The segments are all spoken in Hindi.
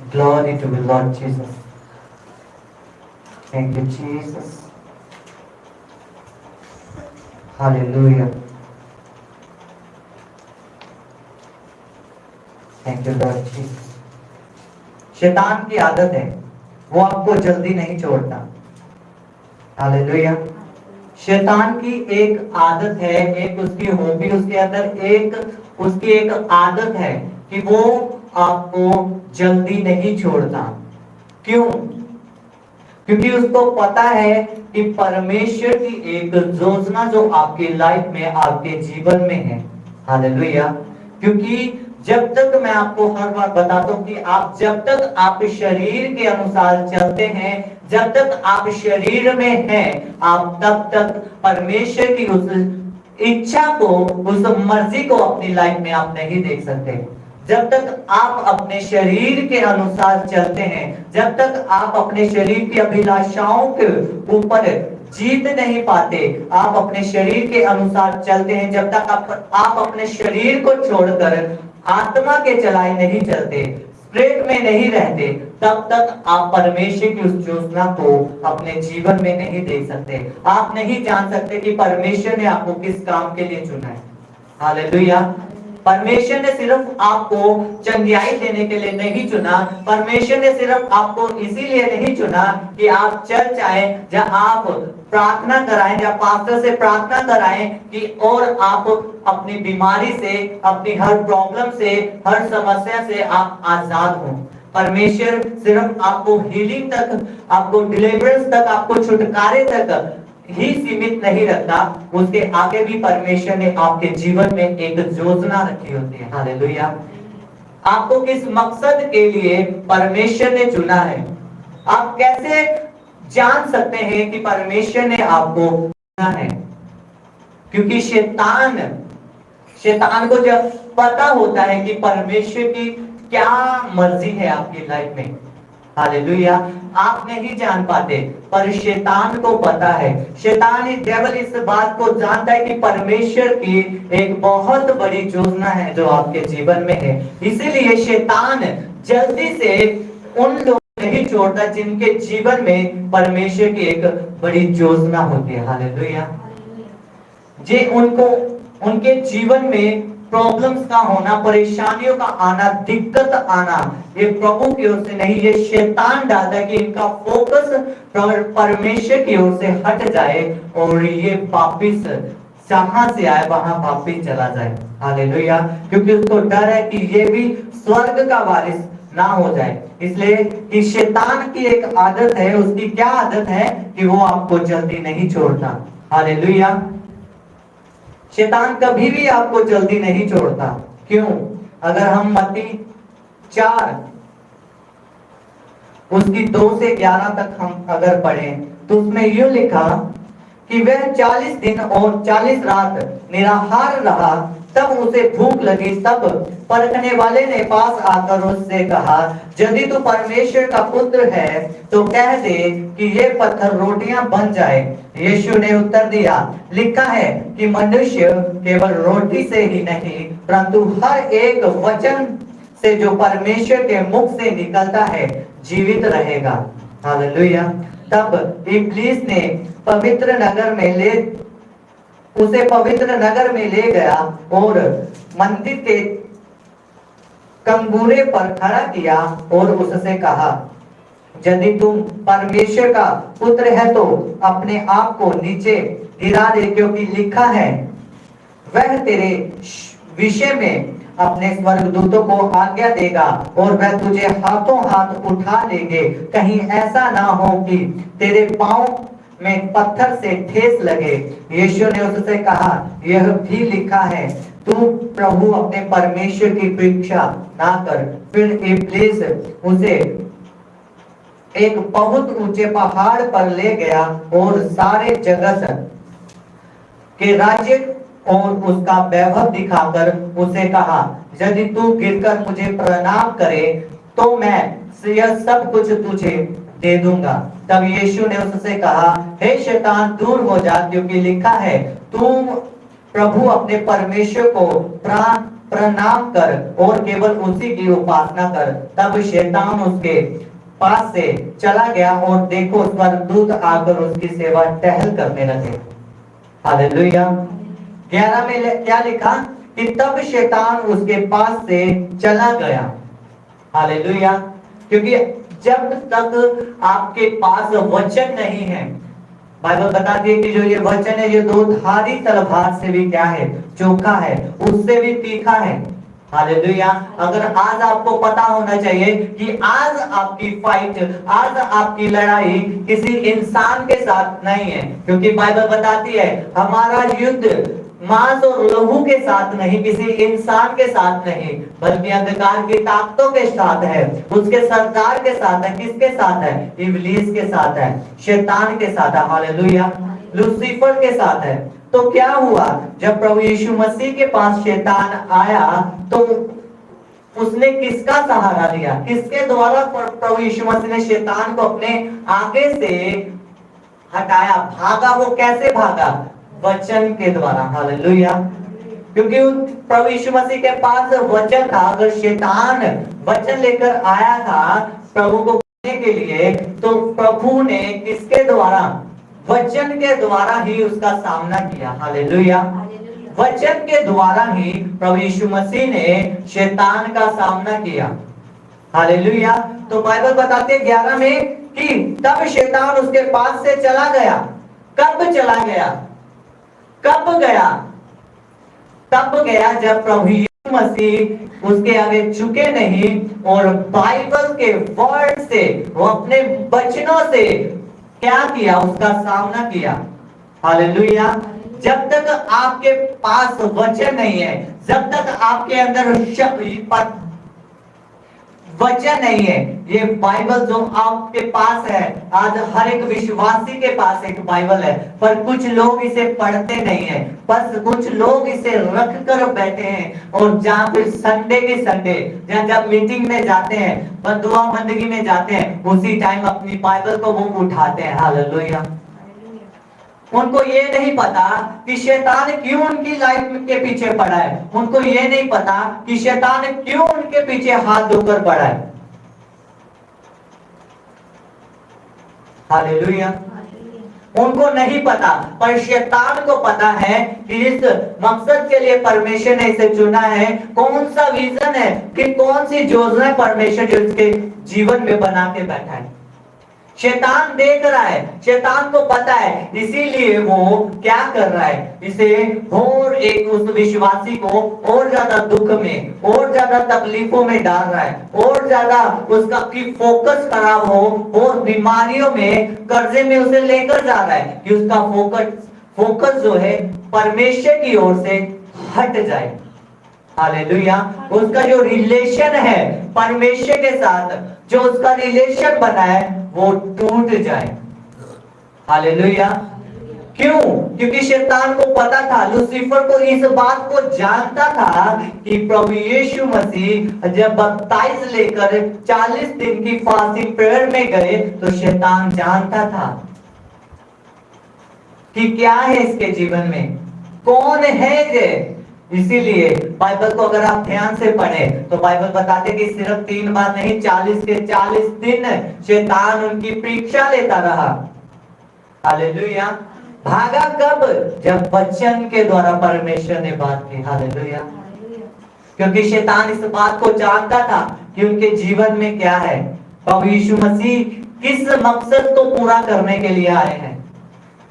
Glory to the Lord Jesus. Thank you, Jesus. Hallelujah. Thank you, Lord Jesus. शैतान की आदत है, वो आपको जल्दी नहीं छोड़ता। हालेलुया। शैतान की एक आदत है, एक उसकी हॉबी, उसके अंदर उसकी एक आदत है कि वो आपको जल्दी नहीं छोड़ता। क्यों? क्योंकि उसको पता है कि परमेश्वर की एक योजना जो आपकी लाइफ में, आपके जीवन में है। हालेलुया। क्योंकि जब तक, मैं आपको हर बार बताता हूं कि आप जब तक आप शरीर के अनुसार चलते हैं, जब तक आप शरीर में हैं, आप तब तक परमेश्वर की उस इच्छा को, उस मर्जी को अपनी लाइफ में आप नहीं देख सकते। जब तक आप अपने शरीर के अनुसार चलते हैं, जब तक आप अपने शरीर की अभिलाषाओं के ऊपर जीत नहीं पाते, आप अपने शरीर के अनुसार चलते हैं, जब तक आप अपने शरीर को छोड़कर आत्मा के चलाए नहीं चलते, स्पिरिट में नहीं रहते, तब तक आप परमेश्वर की उस योजना को अपने जीवन में नहीं देख सकते। आप नहीं जान सकते कि परमेश्वर ने आपको किस काम के लिए चुना है। हालेलुया। परमेश्वर ने सिर्फ आपको चंगियाई देने के लिए नहीं चुना। परमेश्वर ने सिर्फ आपको इसीलिए नहीं चुना कि आप चर्च आए, जहां आप प्रार्थना कराएं, जहां पास्टर से प्रार्थना कराएं कि और आप अपनी बीमारी से, अपनी हर प्रॉब्लम से, हर समस्या से आप आजाद हो। परमेश्वर सिर्फ आपको हीलिंग तक, आपको डिलीवरेंस तक, आपको छुटकारे तक ही सीमित नहीं रखता, उसके आगे भी परमेश्वर ने आपके जीवन में एक योजना रखी होती है। हालेलुया। आपको किस मकसद के लिए परमेश्वर ने चुना है? आप कैसे जान सकते हैं कि परमेश्वर ने आपको चुना है? क्योंकि शैतान को जब पता होता है कि परमेश्वर की क्या मर्जी है आपकी लाइफ में, हालेलुया, आप नहीं जान पाते, पर शैतान को पता है। शैतान, डेविल इस बात को जानता है कि परमेश्वर की एक बहुत बड़ी योजना है जो आपके जीवन में है। इसीलिए शैतान जल्दी से उन लोगों को नहीं छोड़ता जिनके जीवन में परमेश्वर की एक बड़ी योजना होती है। हालेलुया। जे उनको, उनके जीवन में प्रॉब्लम्स का होना, परेशानियों का आना, दिक्कत आना, ये प्रभु की ओर से नहीं, ये शैतान डालता है कि इनका फोकस परमेश्वर की ओर से हट जाए और ये वापिस जहां से आए वहां वापिस चला जाए। हालेलुया। क्योंकि उसको डर है कि ये भी स्वर्ग का वारिस ना हो जाए। इसलिए कि शैतान की एक आदत है, उसकी क्या आदत है कि वो आपको जल्दी नहीं छोड़ता। हालेलुया। शैतान कभी भी आपको जल्दी नहीं छोड़ता। क्यों? अगर हम मत्ती 4 उसकी 2 से 11 तक हम अगर पढ़ें तो उसमें यूं लिखा कि वह 40 दिन और 40 रात निराहार रहा, तब उसे भूख लगी। तब परखने वाले ने पास आकर उससे कहा, यदि तू परमेश्वर का पुत्र है तो कह दे कि ये पत्थर रोटियां बन जाए। यीशु ने उत्तर दिया, लिखा है कि मनुष्य केवल रोटी से ही नहीं परंतु हर एक वचन से जो परमेश्वर के मुख से निकलता है जीवित रहेगा। हालेलुया। तब इब्लीस ने उसे पवित्र नगर में ले गया और मंदिर के कंगूरे पर खड़ा किया और उससे कहा, यदि तुम परमेश्वर का पुत्र है तो अपने आप को नीचे गिरा दे, क्योंकि लिखा है, वह तेरे विषय में अपने स्वर्गदूतों को आज्ञा देगा और वह तुझे हाथों हाथ उठा लेंगे, कहीं ऐसा ना हो कि तेरे पांव में पत्थर से ठेस लगे। यीशु ने उससे कहा, यह भी लिखा है, तू प्रभु अपने परमेश्वर की परीक्षा ना कर। फिर इब्लीस उसे एक बहुत ऊंचे पहाड़ पर ले गया और सारे जगत के राज्य और उसका वैभव दिखाकर उसे कहा, यदि तू गिरकर मुझे प्रणाम करे तो मैं यह सब कुछ तुझे दे दूंगा। तब यीशु ने उससे कहा, हे शैतान दूर हो जा, क्योंकि लिखा है, तू प्रभु अपने परमेश्वर को प्रणाम कर और केवल उसी की उपासना कर। तब शैतान उसके पास से चला गया और देखो स्वर्गदूत आकर उसकी सेवा टहल करने लगे। हालेलुया। 11 में क्या लिखा कि तब शैतान उसके पास से चला गया। हालेलुया। क्योंकि जब तक आपके पास वचन नहीं है, बाइबल बताती है कि जो ये वचन है ये दो धारी तलवार से भी क्या है, चोखा है, उससे भी तीखा है। हालेलुया। अगर आज आपको पता होना चाहिए कि आज आपकी फाइट, आज आपकी लड़ाई किसी इंसान के साथ नहीं है, क्योंकि बाइबल बताती है हमारा युद्ध मांस और लहू के साथ नहीं, किसी इंसान के साथ नहीं, बल्कि अंधकार की ताकतों के साथ है, उसके सरदार के साथ है। किसके साथ है? इब्लीस के साथ है, शैतान के साथ है। हालेलुया। लूसीफर के साथ है। तो क्या हुआ जब प्रभु यीशु मसीह के पास शैतान आया तो उसने किसका सहारा लिया? किसके द्वारा प्रभु यीशु मसीह ने शैतान को अपने आगे से हटाया, भागा? वो कैसे भागा? वचन के द्वारा। हालेलुया। क्योंकि प्रभु यीशु मसीह के पास वचन था। अगर शैतान वचन लेकर आया था प्रभु को करने के लिए, तो प्रभु ने किसके द्वारा? वचन के द्वारा ही उसका सामना किया। हालेलुया। वचन के द्वारा ही प्रभु यीशु मसीह ने शैतान का सामना किया। हालेलुया। तो बाइबल बताते 11 में कि तब शैतान उसके पास से चला गया। कब चला गया? कब गया? तब गया जब प्रभु यीशु मसीह उसके आगे झुके नहीं और बाइबल के वर्ड से, वो अपने वचनों से क्या किया? उसका सामना किया। हालेलुया। जब तक आपके पास वचन नहीं है, जब तक आपके अंदर वचन नहीं है, ये बाइबल जो आपके पास है, आज हर एक विश्वासी के पास एक बाइबल है, पर कुछ लोग इसे पढ़ते नहीं है, बस कुछ लोग इसे रख कर बैठे हैं। और जहाँ फिर संडे के संडे जब मीटिंग में जाते हैं, दुआ बंदगी में जाते हैं, उसी टाइम अपनी बाइबल को वो उठाते हैं। हालेलुया। उनको ये नहीं पता कि शैतान क्यों उनकी लाइफ के पीछे पड़ा है। उनको ये नहीं पता कि शैतान क्यों उनके पीछे हाथ धोकर पड़ा है। हालेलुया। उनको नहीं पता, पर शैतान को पता है कि इस मकसद के लिए परमेश्वर ने इसे चुना है। कौन सा विजन है, कि कौन सी योजना परमेश्वर जो इसके जीवन में बना के बैठा है। शैतान देख रहा है, शैतान को पता है, इसीलिए वो क्या कर रहा है? इसे और एक उस विश्वासी को और ज्यादा दुख में, और ज्यादा तकलीफों में डाल रहा है, और ज्यादा उसका की फोकस खराब हो, और बीमारियों में, कर्जे में उसे लेकर जा रहा है कि उसका फोकस जो है परमेश्वर की ओर से हट जाए। हालेलुया। उसका जो रिलेशन है परमेश्वर के साथ, जो उसका रिलेशन बना है, वो टूट जाए। हालेलुया। क्यों? क्योंकि शैतान को पता था, लूसीफर को इस बात को जानता था कि प्रभु यीशु मसीह जब बपतिस्म लेकर 40 दिन की फास्टिंग प्रेयर में गए, तो शैतान जानता था कि क्या है इसके जीवन में, कौन है ये। इसीलिए बाइबल को अगर आप ध्यान से पढ़ें तो बाइबल बताते कि सिर्फ 3 बार नहीं, 40 के 40 दिन शैतान उनकी परीक्षा लेता रहा। हालेलुया। भागा कब? जब वचन के द्वारा परमेश्वर ने बात की। हालेलुया। क्योंकि शैतान इस बात को जानता था कि उनके जीवन में क्या है, प्रभु यीशु मसीह किस मकसद को पूरा करने के लिए आए हैं।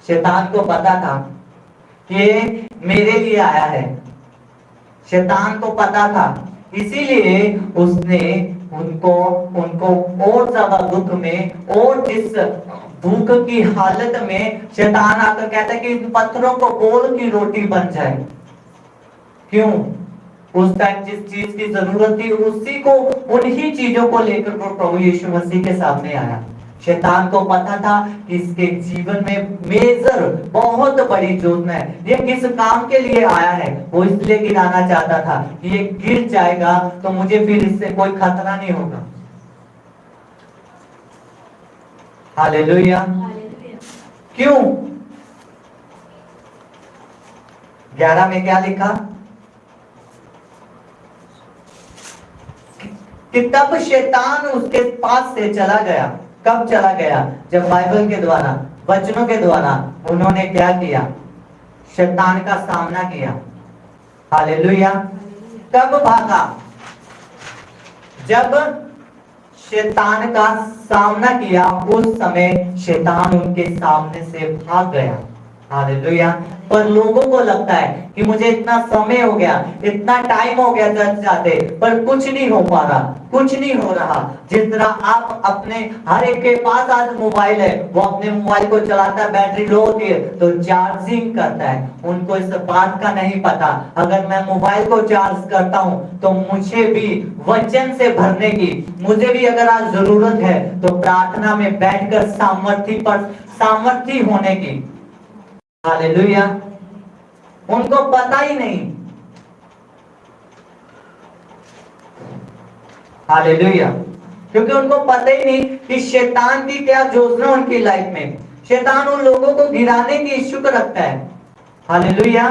शैतान को पता था कि मेरे लिए आया है, शैतान को पता था, इसीलिए उसने उनको और ज्यादा दुख में, और इस भूख की हालत में शैतान आकर कहता है कि इन पत्थरों को बोल की रोटी बन जाए। क्यों? उस टाइम जिस चीज की जरूरत थी उसी को, उन्हीं चीजों को लेकर वो प्रभु यीशु मसीह के सामने आया। शैतान को पता था कि इसके जीवन में मेजर बहुत बड़ी योजना है, ये किस काम के लिए आया है। वो इसलिए गिराना चाहता था कि ये गिर जाएगा तो मुझे फिर इससे कोई खतरा नहीं होगा। हालेलुया। क्यों? 11 में क्या लिखा? कि तब शैतान उसके पास से चला गया। कब चला गया? जब बाइबल के द्वारा, वचनों के द्वारा उन्होंने क्या किया? शैतान का सामना किया। हालेलुया। कब भागा? जब शैतान का सामना किया, उस समय शैतान उनके सामने से भाग गया। हालेलुया। पर लोगों को लगता है कि मुझे इतना समय हो गया, इतना टाइम हो गया चर्च जाते, पर कुछ नहीं हो पा रहा, कुछ नहीं हो रहा। जिस तरह आप अपने, हर एक के पास आज मोबाइल है, वो अपने मोबाइल को चलाता है, बैटरी लो होती है तो चार्जिंग करता है। उनको इस बात का नहीं पता, अगर मैं मोबाइल को चार्ज करता हूँ तो मुझे भी वचन से भरने की, मुझे भी अगर आज जरूरत है तो प्रार्थना में बैठकर सामर्थी होने की। हालेलुया। उनको पता ही नहीं। हालेलुया। क्योंकि उनको पता ही नहीं कि शैतान की क्या योजना उनकी लाइफ में। शैतान उन लोगों को गिराने की इच्छुक रखता है। हालेलुया।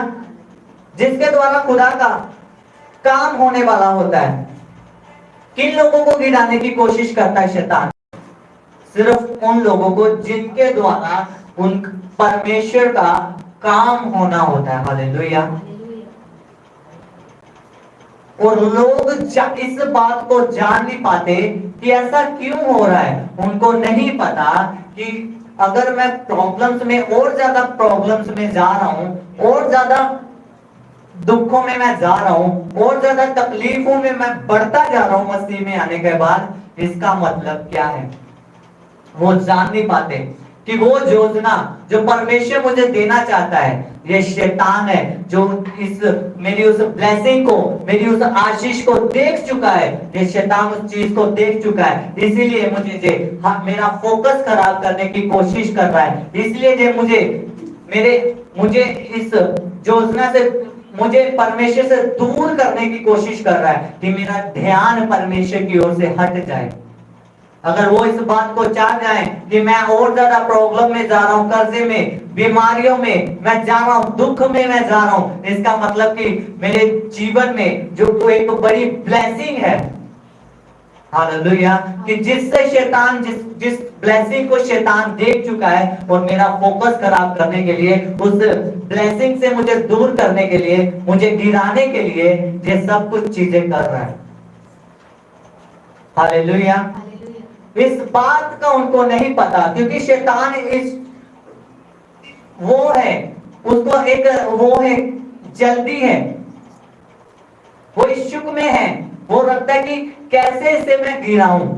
जिसके द्वारा खुदा का काम होने वाला होता है। किन लोगों को गिराने की कोशिश करता है शैतान? सिर्फ उन लोगों को जिनके द्वारा उन परमेश्वर का काम होना होता है। हालेलुया। और लोग इस बात को जान नहीं पाते कि ऐसा क्यों हो रहा है। उनको नहीं पता कि अगर मैं प्रॉब्लम्स में, और ज्यादा प्रॉब्लम्स में जा रहा हूं, और ज्यादा दुखों में मैं जा रहा हूं, और ज्यादा तकलीफों में मैं बढ़ता जा रहा हूं मसीह में आने के बाद, इसका मतलब क्या है। वो जान नहीं पाते कि वो योजना जो परमेश्वर मुझे देना चाहता है, ये शैतान है जो इस मेरी उस ब्लेसिंग को, मेरी उस आशीष को देख चुका है। ये शैतान उस चीज को देख चुका है, इसीलिए मेरा फोकस खराब करने की कोशिश कर रहा है। इसलिए ये मुझे इस योजना से, मुझे परमेश्वर से दूर करने की कोशिश कर रहा है कि मेरा ध्यान परमेश्वर की ओर से हट जाए। अगर वो इस बात को चाह जाए कि मैं और ज्यादा प्रॉब्लम में जा रहा हूं, कर्जे में, बीमारियों में मैं जा रहा हूं, दुख में मैं जा रहा हूं, इसका मतलब कि मेरे जीवन में जो एक बड़ी ब्लेसिंग है, हालेलुया, कि जिससे शैतान, जिस ब्लेसिंग को शैतान देख चुका है, और मेरा फोकस खराब करने के लिए, उस ब्लेसिंग से मुझे दूर करने के लिए, मुझे गिराने के लिए ये सब कुछ चीजें कर रहा है। हालेलुया। इस बात का उनको नहीं पता, क्योंकि शैतान उसको एक वो है, जल्दी है, वो इच्छुक में है, वो रखता है कि कैसे इसे मैं गिराऊं।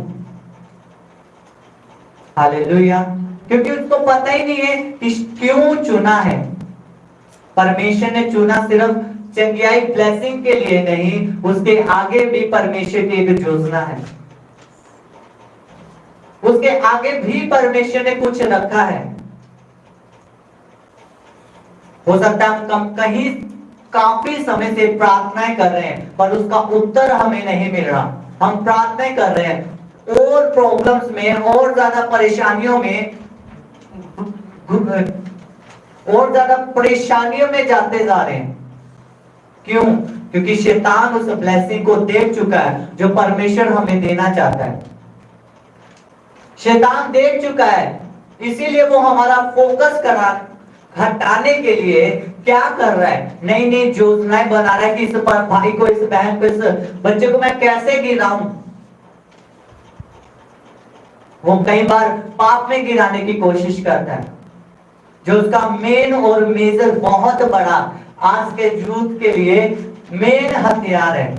हालेलुया। क्योंकि उसको पता ही नहीं है कि क्यों चुना है। परमेश्वर ने चुना सिर्फ चंगियाई, ब्लेसिंग के लिए नहीं, उसके आगे भी परमेश्वर की एक योजना है। उसके आगे भी परमेश्वर ने कुछ रखा है। हो सकता है हम कहीं काफी समय से प्रार्थनाएं कर रहे हैं, पर उसका उत्तर हमें नहीं मिल रहा। हम प्रार्थनाएं कर रहे हैं, और प्रॉब्लम्स में, और ज्यादा परेशानियों में, और ज्यादा परेशानियों में जाते जा रहे हैं। क्यों? क्योंकि शैतान उस ब्लेसिंग को देख चुका है जो परमेश्वर हमें देना चाहता है। शैतान देख चुका है, इसीलिए वो हमारा फोकस हटाने के लिए क्या कर रहा है, नई नई योजनाएं बना रहा है कि इस भाई को, इस बहन को, इस बच्चे को मैं कैसे गिराऊं। वो कई बार पाप में गिराने की कोशिश करता है, जो उसका मेन और मेजर, बहुत बड़ा आज के यूथ के लिए मेन हथियार है।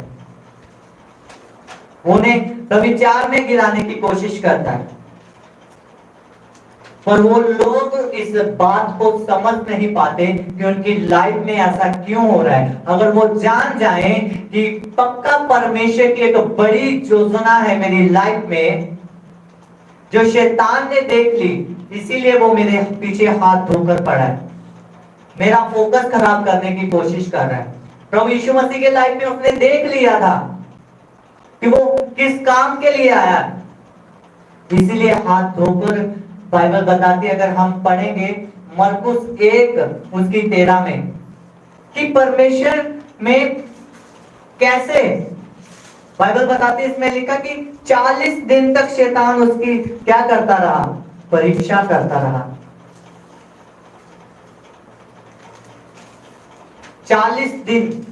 उन्हें व्यभिचार में गिराने की कोशिश करता है। पर वो लोग इस बात को समझ नहीं पाते कि उनकी लाइफ में ऐसा क्यों हो रहा है। अगर वो जान जाएं कि पक्का परमेश्वर की एक बड़ी योजना है मेरी लाइफ में, जो शैतान ने देख ली, इसीलिए वो मेरे पीछे हाथ धोकर पड़ा है, मेरा फोकस खराब करने की कोशिश कर रहा है। प्रभु यीशु मसीह के लाइफ में उसने देख लिया था कि वो किस काम के लिए आया, इसीलिए हाथ धोकर, बाइबल बताती है, अगर हम पढ़ेंगे मरकुस 1 उसकी 13 में, कि परमेश्वर में कैसे बाइबल बताती है, इसमें लिखा कि 40 दिन तक शैतान उसकी क्या करता रहा, परीक्षा करता रहा। 40 दिन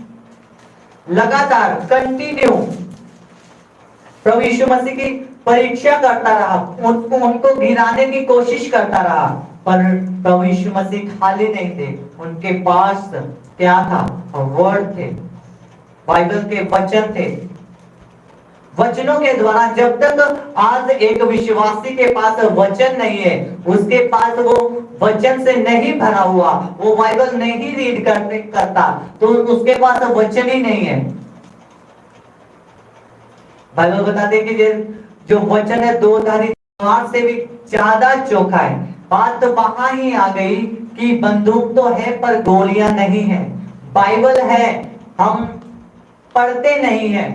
लगातार कंटिन्यू प्रभु यीशु मसीह की परीक्षा करता रहा, उनको गिराने की कोशिश करता रहा, पर प्रभु यीशु मसीह खाली नहीं थे। उनके पास क्या था, वर्ड थे, बाइबल के वचन थे। वचनों के द्वारा, जब तक आज एक विश्वासी के पास वचन नहीं है, उसके पास वो वचन से नहीं भरा हुआ, वो बाइबल नहीं रीड करता, तो उसके पास वचन ही नहीं है। बाइबल बताते हैं कि जो वचन है दो धारी तलवार से भी ज्यादा चोखा है। बात तो वहां ही आ गई कि बंदूक तो है पर गोलियां नहीं है। बाइबल है, हम पढ़ते नहीं है,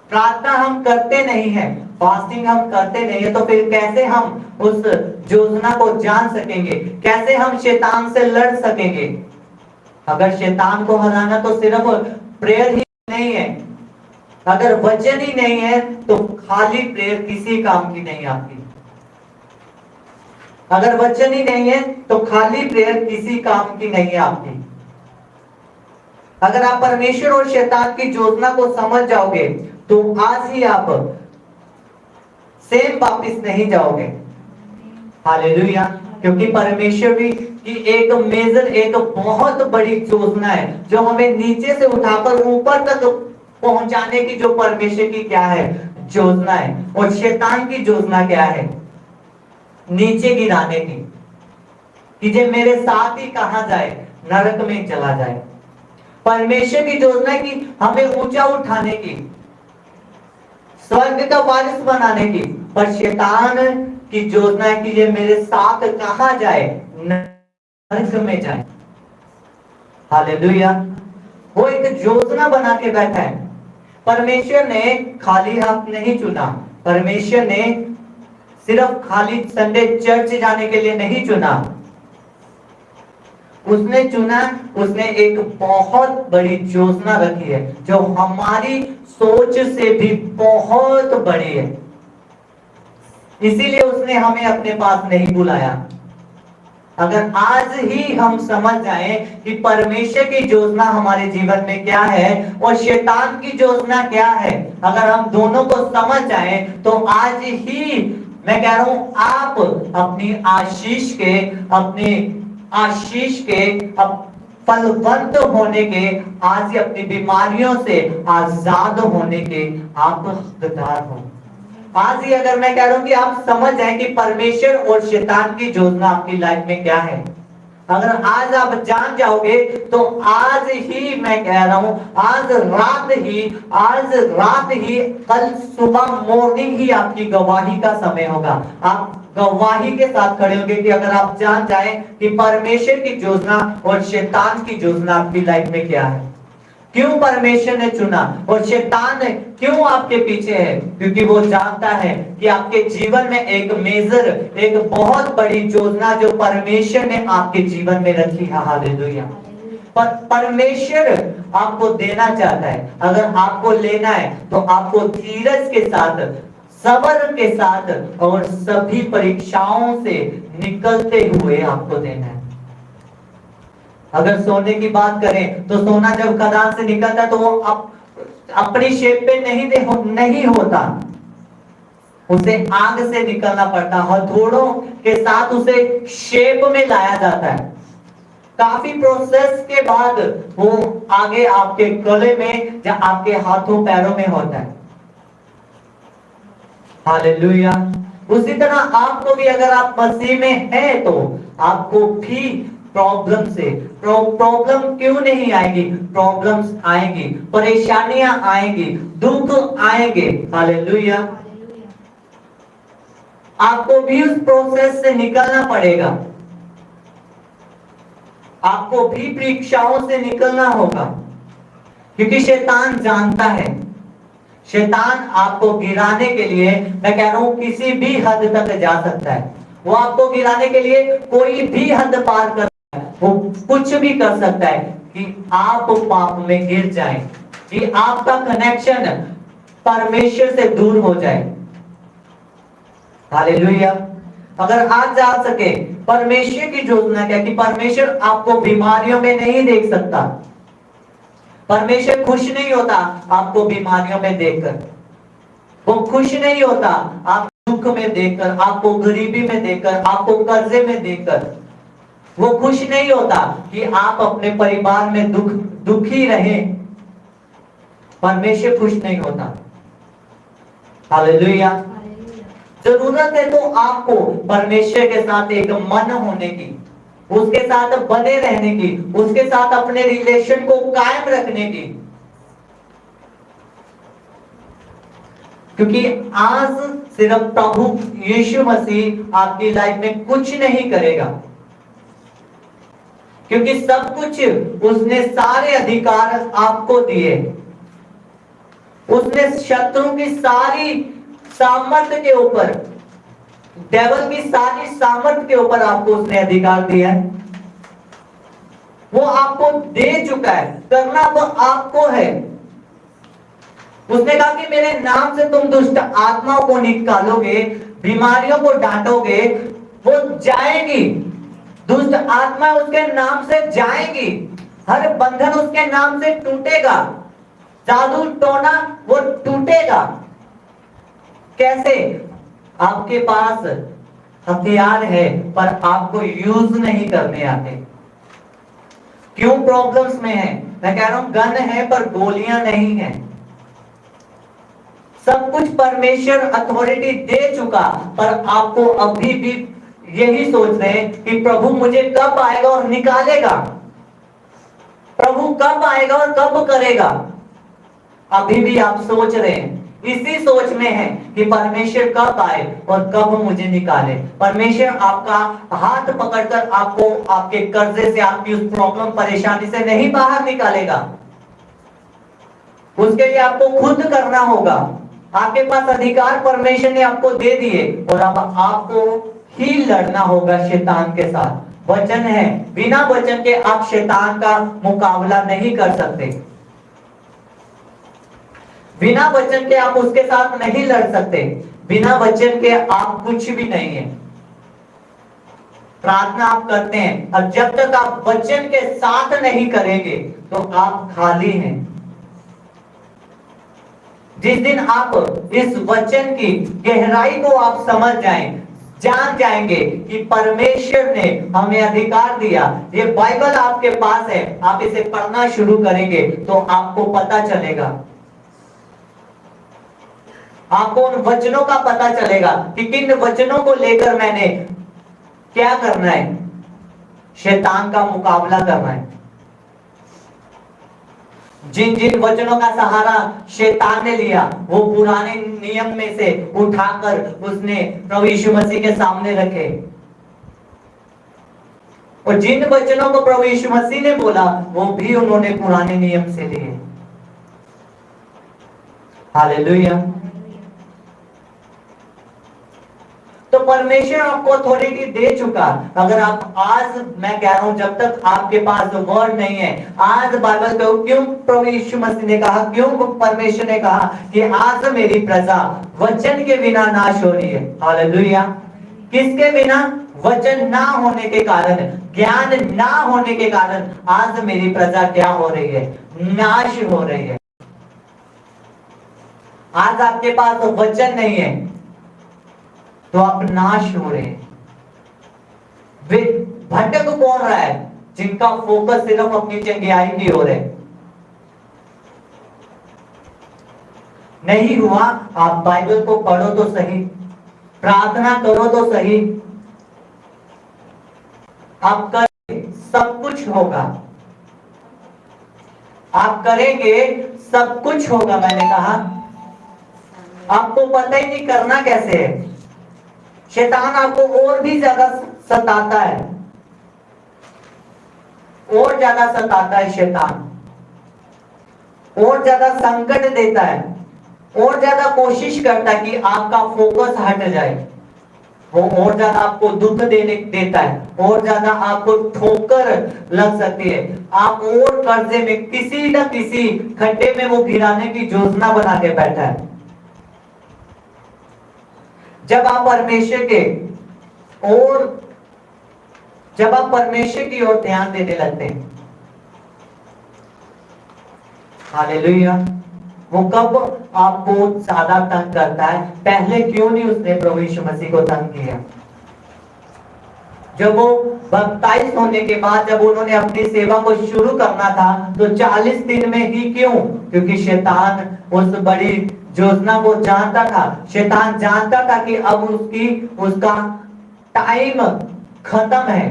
प्रार्थना हम करते नहीं है, फास्टिंग हम करते नहीं है, तो फिर कैसे हम उस योजना को जान सकेंगे, कैसे हम शैतान से लड़ सकेंगे? अगर शैतान को हराना तो सिर्फ प्रेयर ही नहीं है, अगर वचन ही नहीं है तो खाली प्रेयर किसी काम की नहीं आपकी। अगर वचन ही नहीं है तो खाली प्रेयर किसी काम की नहीं है आपकी। अगर आप परमेश्वर और शैतान की योजना को समझ जाओगे तो आज ही आप सेम वापिस नहीं जाओगे। हालेलुया। क्योंकि परमेश्वर भी की एक मेजर, एक बहुत बड़ी योजना है जो हमें नीचे से उठाकर ऊपर तक पहुंचाने की, जो परमेश्वर की क्या है योजना है। और शैतान की योजना क्या है, नीचे गिराने की, कि जे मेरे साथ ही कहां जाए, नरक में चला जाए। परमेश्वर की योजना है कि हमें ऊंचा उठाने की, स्वर्ग का वारिस बनाने की। पर शैतान की योजना है कि ये मेरे साथ कहां जाए, नरक में जाए। हालेलुया। वो एक योजना बना के बैठा है। परमेश्वर ने खाली हाथ नहीं चुना, परमेश्वर ने सिर्फ खाली संडे चर्च जाने के लिए नहीं चुना, उसने चुना, उसने एक बहुत बड़ी योजना रखी है जो हमारी सोच से भी बहुत बड़ी है। इसीलिए उसने हमें अपने पास नहीं बुलाया। अगर आज ही हम समझ जाएं कि परमेश्वर की योजना हमारे जीवन में क्या है और शैतान की योजना क्या है, अगर हम दोनों को समझ जाएं तो आज ही मैं कह रहा हूं आप अपनी आशीष के फलवंत होने के, आज ही अपनी बीमारियों से आजाद होने के आप हकदार हो। आज ही अगर मैं कह रहा हूं कि आप समझ जाएं कि परमेश्वर और शैतान की योजना आपकी लाइफ में क्या है, अगर आज आप जान जाओगे तो आज ही मैं कह रहा हूं, आज रात ही कल सुबह मॉर्निंग ही आपकी गवाही का समय होगा। आप गवाही के साथ खड़े होंगे कि अगर आप जान जाएं कि परमेश्वर की योजना और शैतान की योजना आपकी लाइफ में क्या है, क्यों परमेश्वर ने चुना और शैतान क्यों आपके पीछे है। क्योंकि वो जानता है कि आपके जीवन में एक मेजर, एक बहुत बड़ी योजना जो परमेश्वर ने आपके जीवन में रखी है। हालेलुया। परमेश्वर आपको देना चाहता है, अगर आपको लेना है तो आपको धीरज के साथ, सब्र के साथ और सभी परीक्षाओं से निकलते हुए आपको देना है। अगर सोने की बात करें तो सोना जब खदान से निकलता है तो वो अपनी शेप पे नहीं होता, उसे आग से निकलना पड़ता, हथौड़ों के साथ उसे शेप में लाया जाता है। काफी प्रोसेस के बाद वो आगे आपके गले में या आपके हाथों पैरों में होता है। हालेलुया। उसी तरह आपको भी, अगर आप मसीह में हैं तो आपको भी प्रॉब्लम क्यों नहीं आएगी, प्रॉब्लम्स आएंगी, परेशानियां आएंगी, दुख आएंगे। हालेलुया। आपको भी उस प्रोसेस से निकलना पड़ेगा, आपको भी परीक्षाओं से निकलना होगा, क्योंकि शैतान जानता है, शैतान आपको गिराने के लिए, मैं कह रहा हूं किसी भी हद तक जा सकता है। वो आपको गिराने के लिए कोई भी हद पार कर, वो कुछ भी कर सकता है कि आप पाप में गिर जाएं, कि आपका कनेक्शन परमेश्वर से दूर हो जाए। हालेलुया। अगर आज जा सके, परमेश्वर की योजना क्या कि परमेश्वर आपको बीमारियों में नहीं देख सकता। परमेश्वर खुश नहीं होता आपको बीमारियों में देखकर, वो खुश नहीं होता आप दुख में देखकर, आपको गरीबी में देखकर, आपको कर्जे में देखकर। वो खुश नहीं होता कि आप अपने परिवार में दुखी रहें। परमेश्वर खुश नहीं होता। हालेलुया। जरूरत है तो आपको परमेश्वर के साथ एक मन होने की, उसके साथ बने रहने की, उसके साथ अपने रिलेशन को कायम रखने की। क्योंकि आज सिर्फ प्रभु यीशु मसीह आपकी लाइफ में कुछ नहीं करेगा, क्योंकि सब कुछ उसने, सारे अधिकार आपको दिए। उसने शत्रु की सारी सामर्थ्य के ऊपर, डेविल की सारी सामर्थ्य के ऊपर आपको उसने अधिकार दिया है। वो आपको दे चुका है, करना वो आपको है। उसने कहा कि मेरे नाम से तुम दुष्ट आत्माओं को निकालोगे, बीमारियों को डांटोगे, वो जाएगी। दुष्ट आत्मा उसके नाम से जाएगी। हर बंधन उसके नाम से टूटेगा। जादू टोना वो टूटेगा। कैसे? आपके पास हथियार है पर आपको यूज नहीं करने आते। क्यों प्रॉब्लम्स में है? मैं कह रहा हूं गन है पर गोलियां नहीं है। सब कुछ परमेश्वर अथॉरिटी दे चुका, पर आपको अभी भी यही सोच रहे हैं कि प्रभु मुझे कब आएगा और निकालेगा, प्रभु कब आएगा और कब करेगा। अभी भी आप सोच रहे हैं, इसी सोच में है कि परमेश्वर कब आए और कब मुझे निकाले। परमेश्वर आपका हाथ पकड़कर आपको आपके कर्जे से, आपकी उस प्रॉब्लम परेशानी से नहीं बाहर निकालेगा। उसके लिए आपको खुद करना होगा। आपके पास अधिकार परमेश्वर ने आपको दे दिए और अब आपको ही लड़ना होगा शैतान के साथ। वचन है, बिना वचन के आप शैतान का मुकाबला नहीं कर सकते। बिना वचन के आप उसके साथ नहीं लड़ सकते। बिना वचन के आप कुछ भी नहीं है। प्रार्थना आप करते हैं और जब तक आप वचन के साथ नहीं करेंगे तो आप खाली हैं। जिस दिन आप इस वचन की गहराई को आप समझ जाएं, जान जाएंगे कि परमेश्वर ने हमें अधिकार दिया, ये बाइबल आपके पास है, आप इसे पढ़ना शुरू करेंगे तो आपको पता चलेगा, आपको उन वचनों का पता चलेगा कि किन वचनों को लेकर मैंने क्या करना है, शैतान का मुकाबला करना है। जिन जिन वचनों का सहारा शैतान ने लिया वो पुराने नियम में से उठाकर उसने प्रभु यीशु मसीह के सामने रखे, और जिन वचनों को प्रभु यीशु मसीह ने बोला वो भी उन्होंने पुराने नियम से लिए। हालेलुया। तो परमेश्वर आपको अथॉरिटी दे चुका। अगर आप आज, मैं कह रहा हूं, जब तक आपके पास वर्ड नहीं है, आज बाइबल को क्यों प्रभु यीशु मसीह ने कहा, क्यों परमेश्वर ने कहा कि आज मेरी प्रजा वचन के बिना नाश हो रही है। हालेलुया। किसके बिना? वचन ना होने के कारण, ज्ञान ना होने के कारण आज मेरी प्रजा क्या हो रही है? नाश हो रही है। आज आपके पास वचन नहीं है तो आप नाश हो रहे हैं। वे भटक कौन रहा है? जिनका फोकस सिर्फ अपनी चंगियाई की ओर है। नहीं हुआ, आप बाइबल को पढ़ो तो सही, प्रार्थना करो तो सही, आप करेंगे सब कुछ होगा। आप करेंगे सब कुछ होगा। मैंने कहा आपको पता ही नहीं करना कैसे है। शैतान आपको और भी ज्यादा सताता है, और ज्यादा सताता है शैतान, और ज्यादा संकट देता है, और ज्यादा कोशिश करता है कि आपका फोकस हट जाए। वो और ज्यादा आपको दुख देने देता है, और ज्यादा आपको ठोकर लग सकती है। आप और कर्जे में, किसी न किसी खड्डे में वो गिराने की योजना बना के बैठा है। जब आप परमेश्वर के और जब आप परमेश्वर की ओर ध्यान देने लगते हैं, हालेलुया, वो कब आपको ज्यादा तंग करता है? पहले क्यों नहीं उसने प्रभु यीशु मसीह को तंग किया? जब वो बपतिस्म होने के बाद जब उन्होंने अपनी सेवा को शुरू करना था तो 40 दिन में ही क्यों? क्योंकि शैतान उस बड़ी योजना को जानता था। शैतान जानता था कि अब उसका टाइम खत्म है।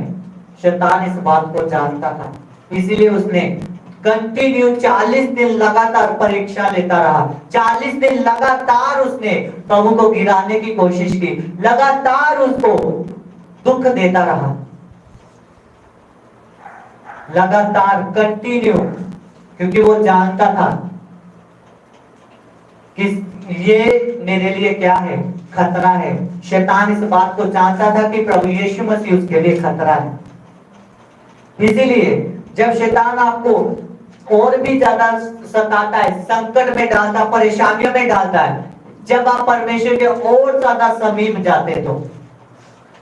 शैतान इस बात को जानता था, इसीलिए उसने कंटिन्यू 40 दिन लगातार परीक्षा लेता रहा। 40 दिन लगातार उसने प्रभु को गिराने की कोशिश की, लगातार उसको दुख देता रहा, लगातार कंटिन्यू, क्योंकि वो जानता था कि ये मेरे लिए क्या है? खतरा है। शैतान इस बात को जानता था कि प्रभु यीशु मसीह उसके लिए खतरा है। इसीलिए जब शैतान आपको और भी ज्यादा सताता है, संकट में डालता, परेशानियों में डालता है, जब आप परमेश्वर के और ज्यादा समीप जाते हैं तो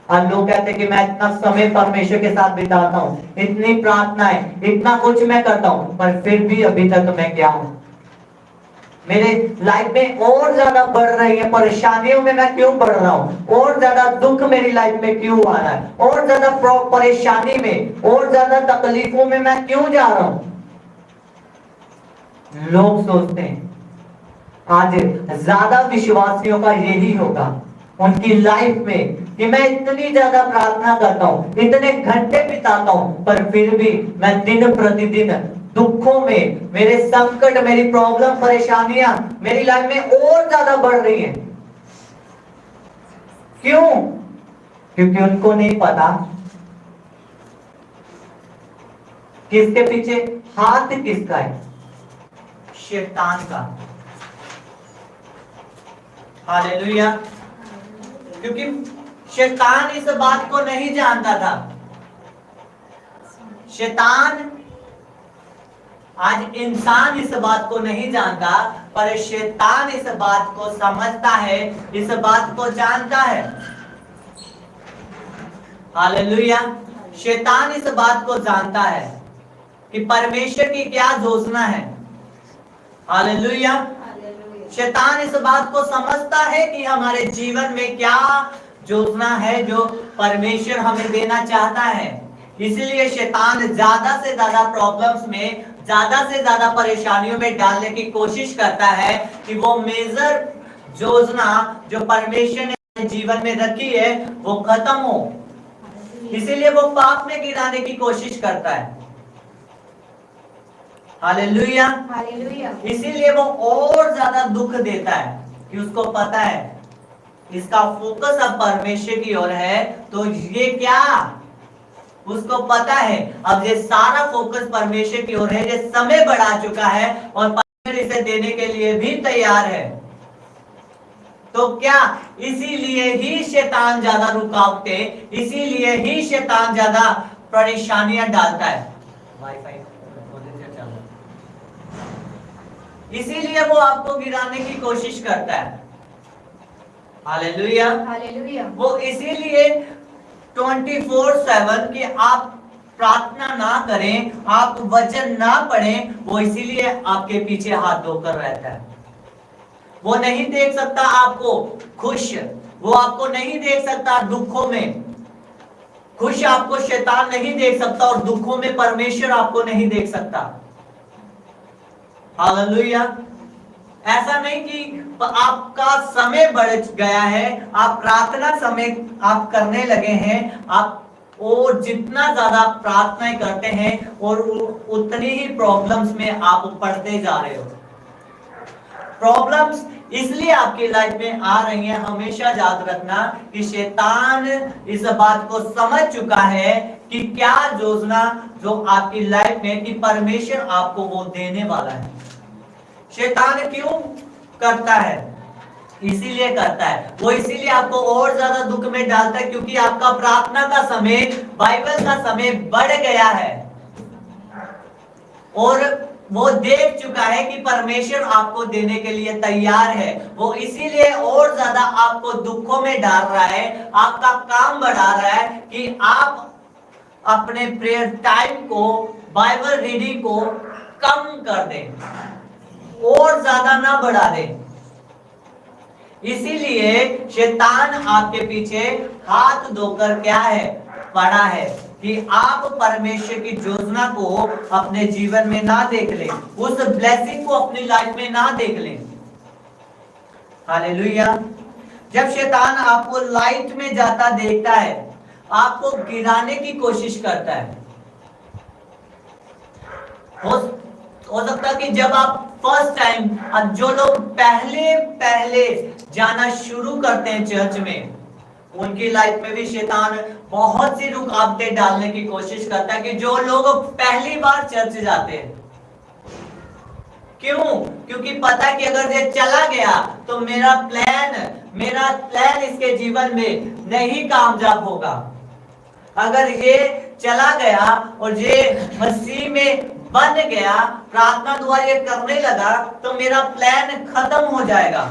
और लोग कहते हैं कि मैं इतना समय परमेश्वर के साथ बिताता हूँ, इतनी प्रार्थनाएं, इतना कुछ मैं करता हूँ, पर फिर भी अभी तक मैं क्या हूँ? मेरे लाइफ में और ज्यादा बढ़ रही है, परेशानियों में मैं क्यों बढ़ रहा हूँ? और ज्यादा दुख मेरी लाइफ में क्यों आ रहा है? और ज्यादा परेशानी में, और ज्यादा तकलीफों में मैं क्यों जा रहा हूँ? लोग सोचते हैं आज ज्यादा विश्वासियों का यही होगा उनकी लाइफ में कि मैं इतनी ज्यादा प्रार्थना करता हूँ, इतने घंटे बिताता हूँ, पर फिर भी मैं दिन प्रतिदिन दुखों में, मेरे संकट, मेरी प्रॉब्लम, परेशानियां मेरी लाइफ में और ज्यादा बढ़ रही हैं। क्यों? क्योंकि उनको नहीं पता किसके पीछे हाथ किसका है? शैतान का। हालेलुया। क्योंकि शैतान इस बात को नहीं जानता था। शैतान, आज इंसान इस बात को नहीं जानता, पर शैतान इस बात को समझता है, इस बात को जानता है। हालेलुया। शैतान इस बात को जानता है कि परमेश्वर की क्या योजना है। हालेलुया। शैतान इस बात को समझता है कि हमारे जीवन में क्या योजना है जो परमेश्वर हमें देना चाहता है। इसलिए शैतान ज्यादा से ज्यादा प्रॉब्लम्स में, ज्यादा से ज्यादा परेशानियों में डालने की कोशिश करता है कि वो मेजर योजना जो परमेश्वर ने जीवन में रखी है वो खत्म हो। इसीलिए वो पाप में गिराने की कोशिश करता है। हालेलुया। इसीलिए वो और ज्यादा दुख देता है कि उसको पता है इसका फोकस अब परमेश्वर की ओर है, तो ये क्या, उसको पता है अब ये सारा फोकस परमेश्वर की ओर है, ये समय बढ़ा चुका है और परमेश्वर इसे देने के लिए भी तैयार है। तो क्या इसीलिए ही शैतान ज्यादा रुकावटें, इसीलिए ही शैतान ज्यादा परेशानियां डालता है। वाईफाई इसीलिए वो आपको गिराने की कोशिश करता है। हालेलुया। वो इसीलिए 24/7 कि आप प्रार्थना ना करें, आप वचन ना पढ़ें, वो इसीलिए आपके पीछे हाथ धोकर रहता है। वो नहीं देख सकता आपको खुश, वो आपको नहीं देख सकता दुखों में। खुश आपको शैतान नहीं देख सकता और दुखों में परमेश्वर आपको नहीं देख सकता। हालेलुया। ऐसा नहीं कि आपका समय बढ़ गया है, आप प्रार्थना समय आप करने लगे हैं, आप और जितना ज्यादा प्रार्थनाएं करते हैं और उतनी ही प्रॉब्लम्स में आप पड़ते जा रहे हो। प्रॉब्लम्स इसलिए आपकी लाइफ में आ रही हैं, हमेशा याद रखना कि शैतान इस बात को समझ चुका है कि क्या योजना जो आपकी लाइफ में कि परमेश्वर आपको वो देने वाला है। शैतान क्यों करता है? इसीलिए करता है, वो इसीलिए आपको और ज्यादा दुख में डालता है क्योंकि आपका प्रार्थना का समय, बाइबल का समय बढ़ गया है और वो देख चुका है कि परमेश्वर आपको देने के लिए तैयार है। वो इसीलिए और ज्यादा आपको दुखों में डाल रहा है, आपका काम बढ़ा रहा है कि आप अपने प्रेयर टाइम को, बाइबल रीडिंग को कम कर दें और ज्यादा ना बढ़ा दें। इसीलिए शैतान आपके पीछे हाथ धोकर क्या है, पड़ा है कि आप परमेश्वर की योजना को अपने जीवन में ना देख लें, उस ब्लेसिंग को अपनी लाइफ में ना देख लें। हालेलुया। जब शैतान आपको लाइट में जाता देखता है, आपको गिराने की कोशिश करता है। हो सकता कि जब आप फर्स्ट टाइम, जो लोग पहले पहले जाना शुरू करते हैं चर्च में, उनकी लाइफ में भी शैतान बहुत सी रुकावटें डालने की कोशिश करता है कि जो लोग पहली बार चर्च जाते हैं। क्यों? क्योंकि पता कि अगर ये चला गया तो मेरा प्लान इसके जीवन में नहीं कामयाब होगा। अगर ये चला गया और ये मसीह में बन गया, प्रार्थना दुआ ये करने लगा, तो मेरा प्लान खत्म हो जाएगा।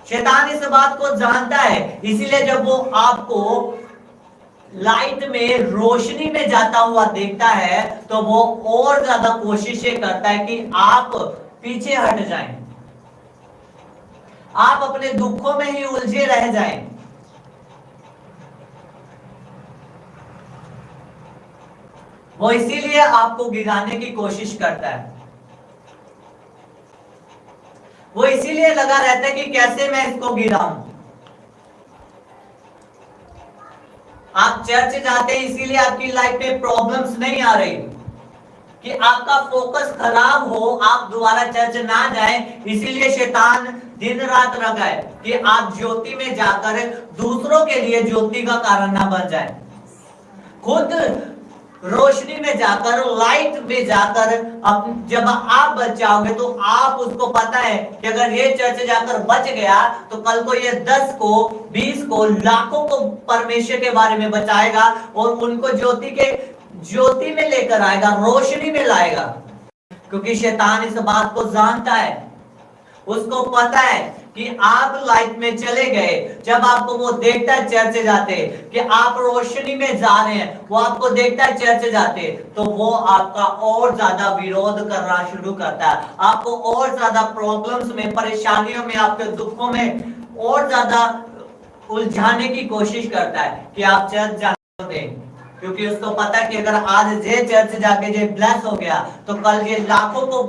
शैतान इस बात को जानता है, इसीलिए जब वो आपको लाइट में, रोशनी में जाता हुआ देखता है, तो वो और ज्यादा कोशिशें करता है कि आप पीछे हट जाएं, आप अपने दुखों में ही उलझे रह जाएं। वो इसीलिए आपको गिराने की कोशिश करता है। वो इसीलिए लगा रहता है कि कैसे मैं इसको गिराऊं। आप चर्च जाते हैं इसीलिए आपकी लाइफ में प्रॉब्लम्स नहीं आ रही, कि आपका फोकस खराब हो, आप दोबारा चर्च ना जाएं। इसीलिए शैतान दिन रात लगा है कि आप ज्योति में जाकर दूसरों के लिए ज्योति का कारण ना बन जाए। खुद रोशनी में जाकर, लाइट में जाकर जब आप बच जाओगे, तो आप उसको पता है कि अगर ये चर्च जाकर बच गया तो कल को ये 10 को, 20 को, लाखों को परमेश्वर के बारे में बचाएगा और उनको ज्योति में लेकर आएगा, रोशनी में लाएगा। क्योंकि शैतान इस बात को जानता है, उसको पता है कि आप लाइट में चले गए। जब आपको वो देखता है चर्च जाते कि आप रोशनी में जा रहे हैं, वो आपको देखता है चर्च जाते, तो वो आपका और ज्यादा विरोध करना शुरू करता है, आपको और ज्यादा प्रॉब्लम्स में, परेशानियों में, आपके दुखों में और ज्यादा उलझाने की कोशिश करता है कि आप चर्च जाने दें। क्योंकि उसको पता है कि अगर आज ये चर्च जाके ये ब्लेस हो गया, तो कल ये लाखों को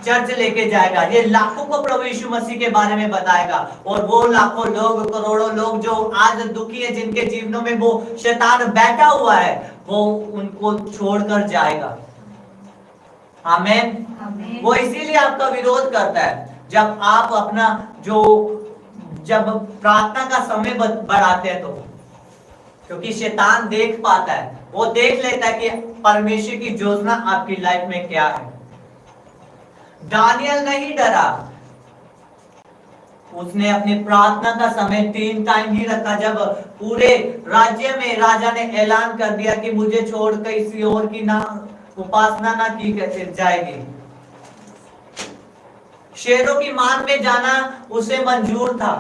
चर्च लेके जाएगा, ये लाखों को प्रभु यीशु मसीह के बारे में बताएगा। और वो लाखों लोग, करोड़ों लोग जो आज दुखी है, जिनके जीवनों में वो शैतान बैठा हुआ है, वो उनको छोड़कर जाएगा। आमीन। वो इसीलिए आपका विरोध करता है। जब आप अपना जब प्रार्थना का समय बढ़ाते हैं, तो क्योंकि शैतान देख पाता है, वो देख लेता है कि परमेश्वर की योजना आपकी लाइफ में क्या है। दानियल नहीं डरा, उसने अपनी प्रार्थना का समय 3 टाइम ही रखा। जब पूरे राज्य में राजा ने ऐलान कर दिया कि मुझे छोड़ किसी और की ना उपासना ना की जाएगी, शेरों की मान में जाना उसे मंजूर था,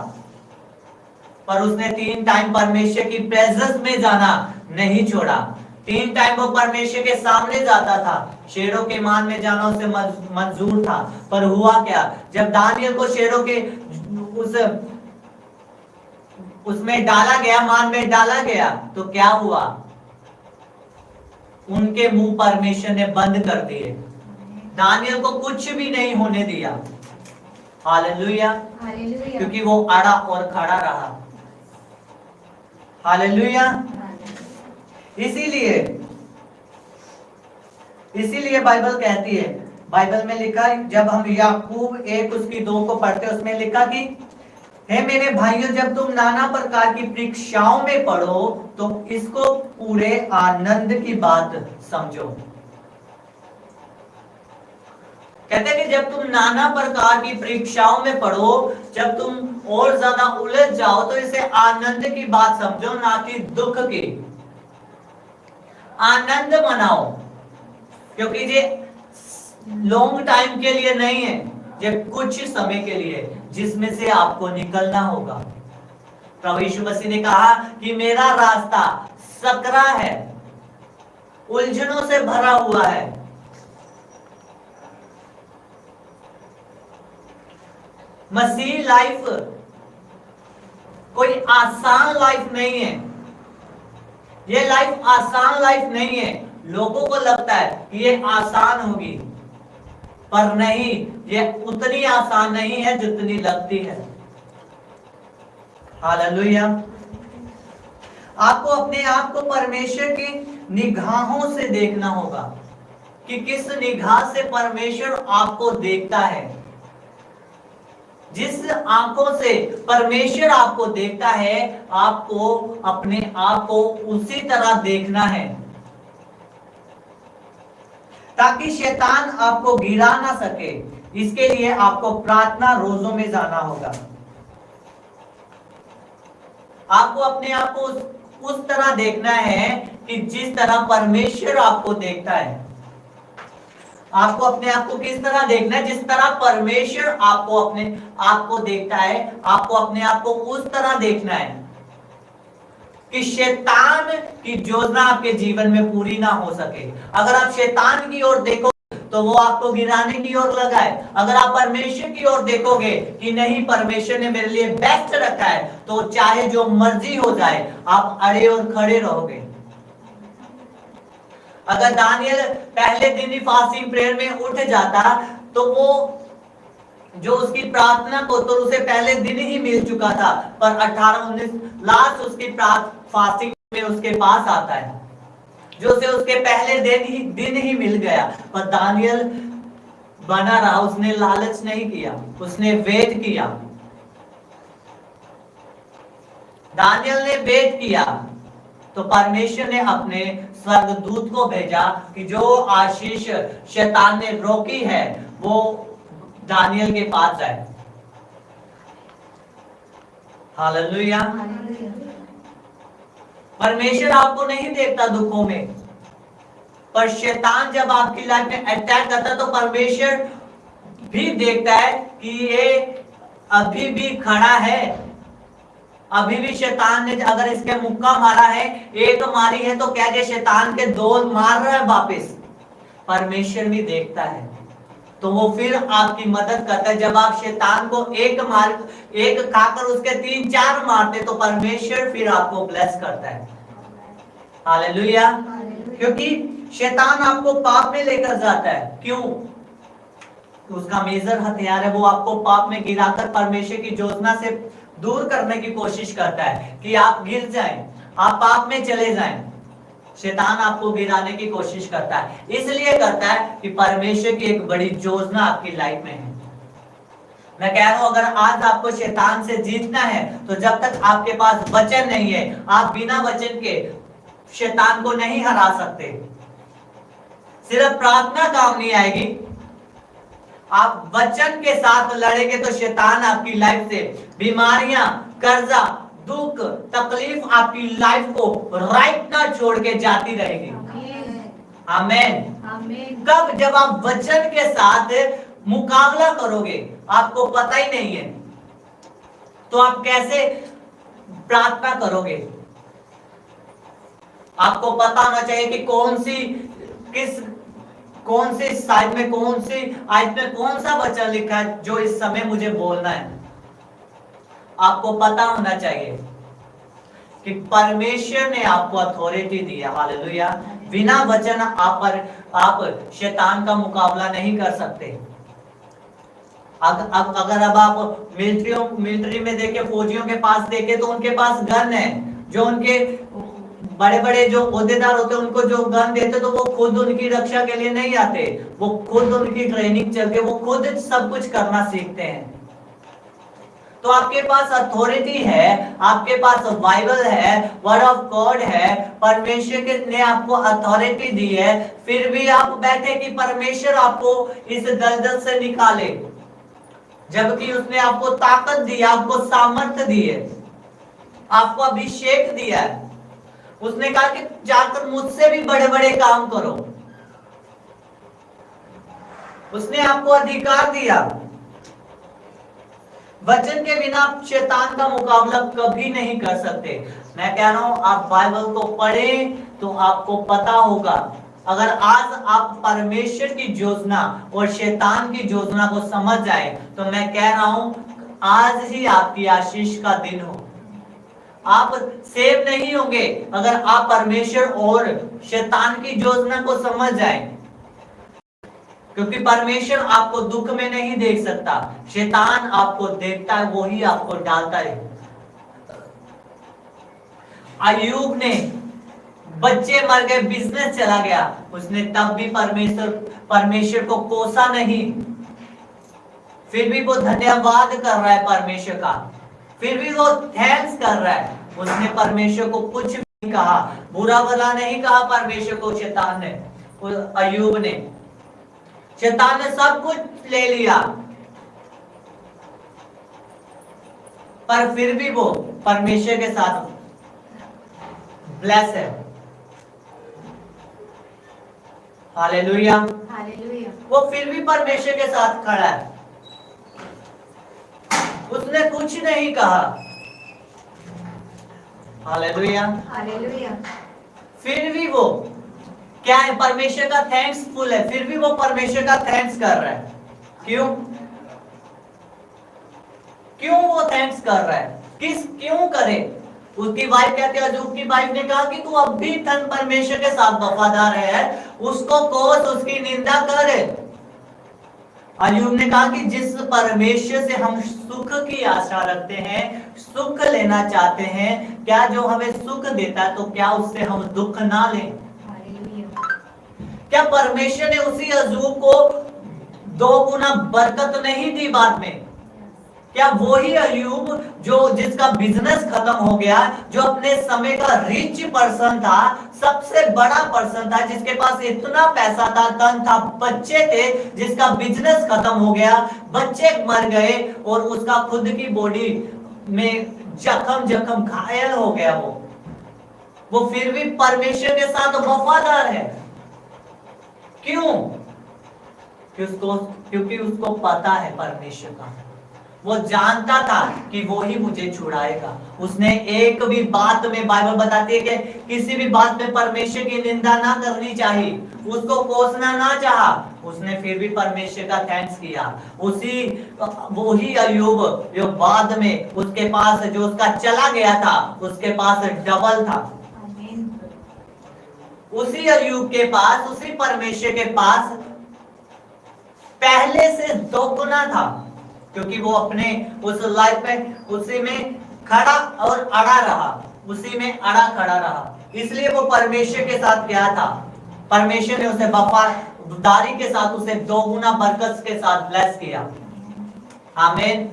पर उसने 3 टाइम परमेश्वर की प्रेजेंस में जाना नहीं छोड़ा। 3 टाइम वो परमेश्वर के सामने जाता था, शेरों के मान में जाना उसे मंजूर था। पर हुआ क्या? जब दानियल को शेरों के उसमें डाला गया, मान में डाला गया, तो क्या हुआ? उनके मुंह परमेश्वर ने बंद कर दिए, दानियल को कुछ भी नहीं होने दिया। हालेलुया, क्योंकि वो अड़ा और खड़ा रहा। हालेलुया। इसीलिए बाइबल कहती है, बाइबल में लिखा है, जब हम याकूब 1:2 को पढ़ते हैं, उसमें लिखा कि हे मेरे भाइयों, जब तुम नाना प्रकार की परीक्षाओं में पढ़ो, तो इसको पूरे आनंद की बात समझो। कहते हैं कि जब तुम नाना प्रकार की परीक्षाओं में पढ़ो, जब तुम और ज्यादा उलझ जाओ, तो इसे आनंद की बात समझो, ना कि दुख की। आनंद मनाओ। क्योंकि ये लॉन्ग टाइम के लिए नहीं है, ये कुछ समय के लिए जिसमें से आपको निकलना होगा। प्रभु यीशु मसीह ने कहा कि मेरा रास्ता सकरा है, उलझनों से भरा हुआ है। मसीह लाइफ कोई आसान लाइफ नहीं है। ये लाइफ आसान लाइफ नहीं है। लोगों को लगता है कि ये आसान होगी, पर नहीं, ये उतनी आसान नहीं है जितनी लगती है। हालेलुया। आपको अपने आप को परमेश्वर की निगाहों से देखना होगा कि किस निगाह से परमेश्वर आपको देखता है। जिस आंखों से परमेश्वर आपको देखता है, आपको अपने आप को उसी तरह देखना है, ताकि शैतान आपको गिरा ना सके। इसके लिए आपको प्रार्थना रोजों में जाना होगा। आपको अपने आप को उस तरह देखना है कि जिस तरह परमेश्वर आपको देखता है। आपको अपने आप को किस तरह देखना है? जिस तरह परमेश्वर आपको अपने आप को देखता है, आपको अपने आप को उस तरह देखना है कि शैतान की योजना आपके जीवन में पूरी ना हो सके। अगर आप शैतान की ओर देखो तो वो आपको गिराने की ओर लगाए। अगर आप परमेश्वर की ओर देखोगे कि नहीं, परमेश्वर ने मेरे लिए बेस्ट रखा है, तो चाहे जो मर्जी हो जाए, आप अड़े और खड़े रहोगे। अगर दानियल पहले दिन ही फास्टिंग प्रेयर में उठ जाता, तो वो जो उसकी प्रार्थना को तो उसे पहले दिन ही मिल चुका था, पर 18-19 लास्ट उसकी फास्टिंग में उसके पास आता है, जो उसे उसके पहले दिन ही मिल गया। पर दानियल बना रहा, उसने लालच नहीं किया, उसने वेट किया। दानियल ने वेट किया तो परमेश्वर ने अपने स्वर्गदूत को भेजा कि जो आशीष शैतान ने रोकी है वो दानियल के पास जाए। हालेलुया। परमेश्वर आपको नहीं देखता दुखों में, पर शैतान जब आपकी लाइफ में अटैक करता है तो परमेश्वर भी देखता है कि ये अभी भी खड़ा है। अभी भी शैतान ने अगर इसके मुक्का मारा है, एक मारी है, तो क्या ये शैतान के दो मार रहा है वापिस? परमेश्वर भी देखता है, तो वो फिर आपकी मदद करता है। जब आप शैतान को एक खाकर उसके 3-4 मारते, तो परमेश्वर फिर आपको ब्लेस करता है। हालेलुया। क्योंकि शैतान आपको पाप में लेकर जाता है। क्यों? उसका मेजर हथियार है, वो आपको पाप में गिराकर परमेश्वर की योजना से दूर करने की कोशिश करता है कि आप गिर जाएं, आप पाप में चले जाएं। शैतान आपको गिराने की कोशिश करता है, इसलिए करता है कि परमेश्वर की एक बड़ी योजना आपकी लाइफ में है। मैं कह रहा हूं, अगर आज आपको शैतान से जीतना है, तो जब तक आपके पास वचन नहीं है, आप बिना वचन के शैतान को नहीं हरा सकते। सिर्फ प्रार्थना काम नहीं आएगी, आप वचन के साथ लड़ेंगे तो शैतान आपकी लाइफ से बीमारियां, कर्जा, दुख, तकलीफ आपकी लाइफ को राइट ना छोड़ के जाती रहेगी। आमीन। कब? जब आप वचन के साथ मुकाबला करोगे। आपको पता ही नहीं है तो आप कैसे प्रार्थना करोगे? आपको पता होना चाहिए कि कौन सी साइड में, कौन सी आयत में कौन सा वचन लिखा है जो इस समय मुझे बोलना है। आपको पता होना चाहिए कि परमेश्वर ने आपको अथॉरिटी दी है। हालेलुया। बिना वचन आप शैतान का मुकाबला नहीं कर सकते। अगर अब आप मिलिट्री में देखे, फौजियों के पास देखे, तो उनके पास गन है। जो उनके बड़े बड़े जो ओहदेदार होते हैं, उनको जो गन देते, तो वो खुद उनकी रक्षा के लिए नहीं आते, वो खुद उनकी ट्रेनिंग चल के वो खुद सब कुछ करना सीखते हैं। तो आपके पास अथॉरिटी है, आपके पास बाइबल है, वर्ड ऑफ गॉड है, परमेश्वर ने आपको अथॉरिटी दी है, फिर भी आप बैठे कि परमेश्वर आपको इस दलदल से निकाले, जबकि उसने आपको ताकत दी, आपको सामर्थ्य दी है, आपको अभिषेक दिया है। उसने कहा कि जाकर मुझसे भी बड़े बड़े काम करो। उसने आपको अधिकार दिया। वचन के बिना आप शैतान का मुकाबला कभी नहीं कर सकते। मैं कह रहा हूं आप बाइबल को पढ़ें तो आपको पता होगा। अगर आज आप परमेश्वर की योजना और शैतान की योजना को समझ जाए तो मैं कह रहा हूं आज ही आपकी आशीष का दिन हो। आप सेव नहीं होंगे अगर आप परमेश्वर और शैतान की योजना को समझ जाए, क्योंकि परमेश्वर आपको दुख में नहीं देख सकता, शैतान आपको देखता है, वो ही आपको डालता है। अय्यूब ने बच्चे मर गए, बिजनेस चला गया, उसने तब भी परमेश्वर को कोसा नहीं, फिर भी वो धन्यवाद कर रहा है परमेश्वर का, फिर भी वो थैंक्स कर रहा है। उसने परमेश्वर को कुछ भी नहीं कहा, बुरा भला नहीं कहा परमेश्वर को। शैतान ने, अय्यूब ने, शैतान ने सब कुछ ले लिया, पर फिर भी वो परमेश्वर के साथ ब्लेस है। Hallelujah, hallelujah. वो फिर भी परमेश्वर के साथ खड़ा है, उसने कुछ नहीं कहा। Hallelujah, hallelujah. फिर भी वो क्या है, परमेश्वर का थैंक्सफुल है, फिर भी वो परमेश्वर का थैंक्स कर रहा है। क्यों? क्यों वो थैंक्स कर रहा है? क्यों करे? उसकी वाइफ कहती है, अय्यूब की वाइफ ने कहा कि तू अब भी धन परमेश्वर के साथ वफादार है, उसको कोस, उसकी निंदा कर। अय्यूब ने कहा कि जिस परमेश्वर से हम सुख की आशा रखते हैं, सुख लेना चाहते हैं, क्या जो हमें सुख देता है तो क्या उससे हम दुख ना लें? क्या परमेश्वर ने उसी अय्यूब को 2 गुना बरकत नहीं दी बाद में? क्या वही अय्यूब जो जिसका बिजनेस खत्म हो गया, जो अपने समय का रिच पर्सन था, सबसे बड़ा पर्सन था, जिसके पास इतना पैसा था, धन था, बच्चे थे, जिसका बिजनेस खत्म हो गया, बच्चे मर गए और उसका खुद की बॉडी में जख्म घायल हो गया, वो फिर भी परमेश्वर के साथ वफादार है। क्यों? क्योंकि उसको पता है परमेश्वर का, वो जानता था कि वो ही मुझे छुड़ाएगा। उसने एक भी बात में, बाइबल बताती है कि किसी भी बात में परमेश्वर की निंदा ना करनी चाहिए, उसको कोसना ना चाहा, उसने फिर भी परमेश्वर का थैंक्स किया। वही अय्यूब जो बाद में उसके पास, जो उसका चला गया था, उसके पास डबल था। उसी अय्यूब के पास, उसी परमेश्वर के पास पहले से 2 गुना था, क्योंकि वो अपने उस लाइफ में उसी में खड़ा और अड़ा रहा, उसी में अड़ा खड़ा रहा, इसलिए वो परमेश्वर के साथ गया था। परमेश्वर ने उसे वफादारी के साथ उसे 2 गुना बरकत के साथ ब्लेस किया। आमीन।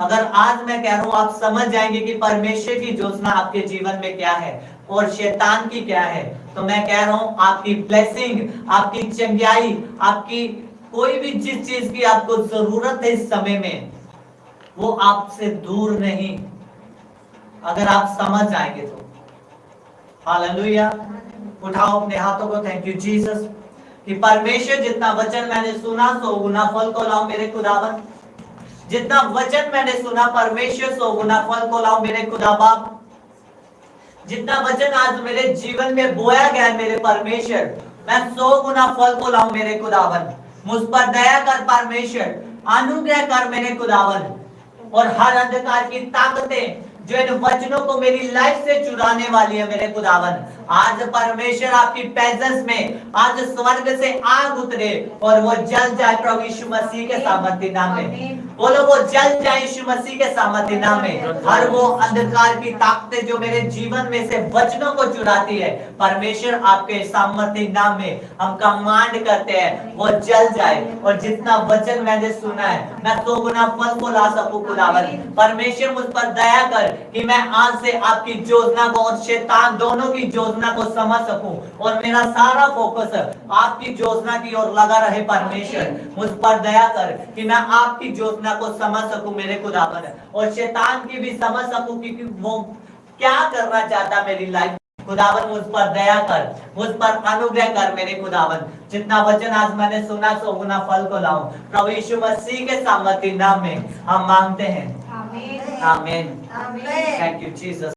अगर आज मैं कह रहा हूं आप समझ जाएंगे कि परमेश्वर की योजना आपके जीवन में क्या है और शैतान की क्या है, तो मैं कह रहा हूं आपकी ब्लेसिंग, आपकी चंगाई, आपकी कोई भी जिस चीज की आपको जरूरत है इस समय में, वो आपसे दूर नहीं, अगर आप समझ जाएंगे तो। हालेलुया। उठाओ अपने हाथों को, थैंक यू जीसस, कि परमेश्वर जितना वचन मैंने सुना 100 गुना फल को लाओ मेरे खुदावन। जितना वचन मैंने सुना परमेश्वर 100 गुना फल को लाओ मेरे खुदा बाप। जितना वचन आज मेरे जीवन में बोया गया है मेरे परमेश्वर, मैं 100 गुना फल को लाऊं मेरे खुदावन। मुझ पर दया कर परमेश्वर, अनुग्रह कर मेरे खुदावन, और हर अंधकार की ताकतें जो इन वचनों को मेरी लाइफ से चुराने वाली है मेरे खुदावन, आज परमेश्वर आपकी प्रेजेंस में आज स्वर्ग से आग उतरे और वो जल जाए प्रभु यीशु मसीह के सामर्थ्य नाम में। बोलो वो जल जाए यीशु मसीह के सामर्थ्य नाम में। हर वो अंधकार की ताकतें जो मेरे जीवन में से वचनों को चुराती है, परमेश्वर आपके सामर्थ्य नाम में हम कमांड करते हैं वो जल जाए, और जितना वचन मैंने सुना है मैं 100 गुना फल को ला सकूं खुदावन। परमेश्वर मुझ पर दया कर कि मैं आज से आपकी योजना को और शैतान दोनों की योजना को समझ सकूं, और मेरा सारा फोकस आपकी योजना की ओर लगा रहे। परमेश्वर मुझ पर दया कर कि मैं आपकी योजना को समझ सकूं मेरे खुदावन, और शैतान की भी समझ सकूं कि वो क्या करना चाहता मेरी लाइफ में। खुदावन मुझ पर दया कर, मुझ पर अनुग्रह कर मेरे खुदावन। जितना वचन आज मैंने सुना सो गुना फल को लाऊं। प्रभु यीशु मसीह के सामर्थी नाम में हम मांगते हैं। आमीन। आमीन। Thank you Jesus.